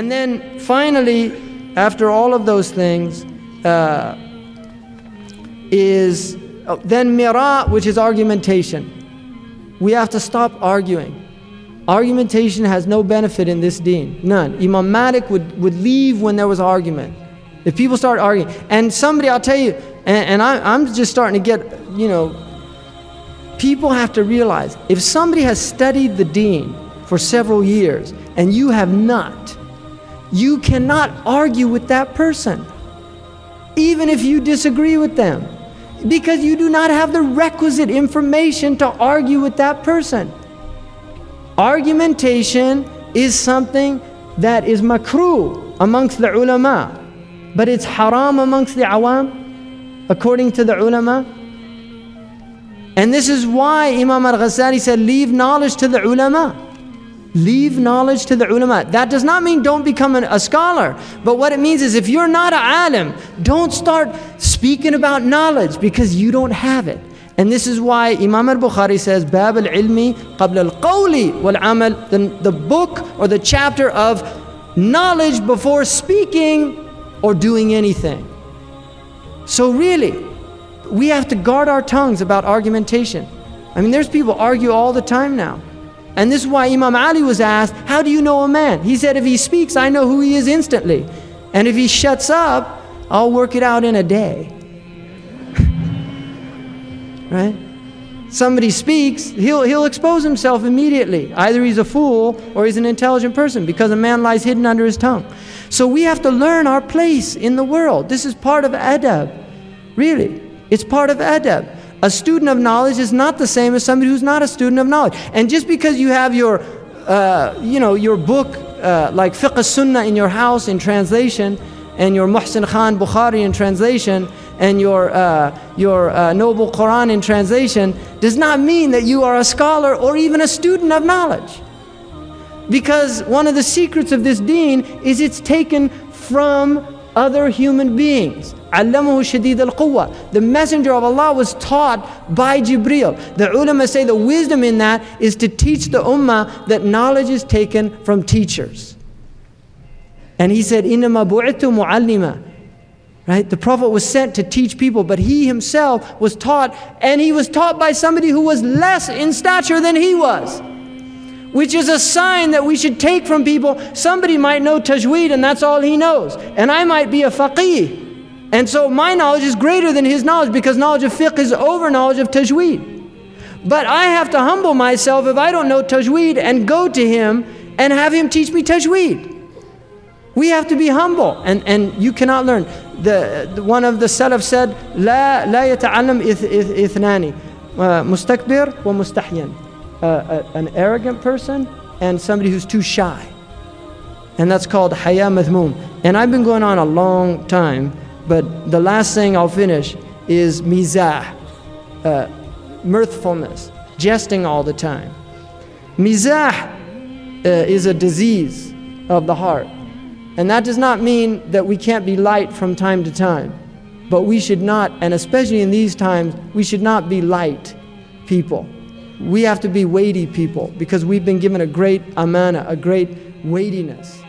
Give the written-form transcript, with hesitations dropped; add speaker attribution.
Speaker 1: And then finally, after all of those things, is then mira, which is argumentation. We have to stop arguing. Argumentation has no benefit in this deen, none. Imam Malik would leave when there was argument. If people start arguing, and somebody, I'll tell you, and I'm just starting to get, people have to realize, if somebody has studied the deen for several years and you have not, you cannot argue with that person, even if you disagree with them, because you do not have the requisite information to argue with that person. Argumentation is something that is makruh amongst the ulama, but it's haram amongst the awam, according to the ulama. And this is why Imam al-Ghazali said, leave knowledge to the ulama. Leave knowledge to the ulama. That does not mean don't become a scholar, but what it means is if you're not an alim, don't start speaking about knowledge because you don't have it. And this is why Imam al-Bukhari says, Bab al-ilmi qabla al-qawli wal-amal, the book or the chapter of knowledge before speaking or doing anything. So really, we have to guard our tongues about argumentation. I mean, there's people argue all the time now. And this is why Imam Ali was asked, how do you know a man? He said, if he speaks, I know who he is instantly. And if he shuts up, I'll work it out in a day. Right? Somebody speaks, he'll expose himself immediately. Either he's a fool or he's an intelligent person, because a man lies hidden under his tongue. So we have to learn our place in the world. This is part of adab. Really, it's part of adab. A student of knowledge is not the same as somebody who's not a student of knowledge. And just because you have your book like Fiqh Sunnah in your house in translation, and your Muhsin Khan Bukhari in translation, and your Noble Quran in translation, does not mean that you are a scholar or even a student of knowledge. Because one of the secrets of this deen is it's taken from other human beings. Allamahu shadid al-quwwa. The messenger of Allah was taught by Jibreel. The ulama say the wisdom in that is to teach the ummah that knowledge is taken from teachers. And he said, إِنَّمَا بُعِثْتُ مُعَلِّمًا. Right? The Prophet was sent to teach people, but he himself was taught, and he was taught by somebody who was less in stature than he was. Which is a sign that we should take from people. Somebody might know tajweed and that's all he knows. And I might be a faqih. And so my knowledge is greater than his knowledge, because knowledge of fiqh is over knowledge of tajweed. But I have to humble myself if I don't know tajweed and go to him and have him teach me tajweed. We have to be humble, and you cannot learn. One of the Salaf said, لا يتعلم إثنان مستكبر ومستحيا. An arrogant person and somebody who's too shy. And that's called haya madhmoom. And I've been going on a long time, but the last thing I'll finish is mizah, mirthfulness, jesting all the time. Mizah is a disease of the heart. And that does not mean that we can't be light from time to time. But we should not, and especially in these times, we should not be light people. We have to be weighty people, because we've been given a great amana, a great weightiness.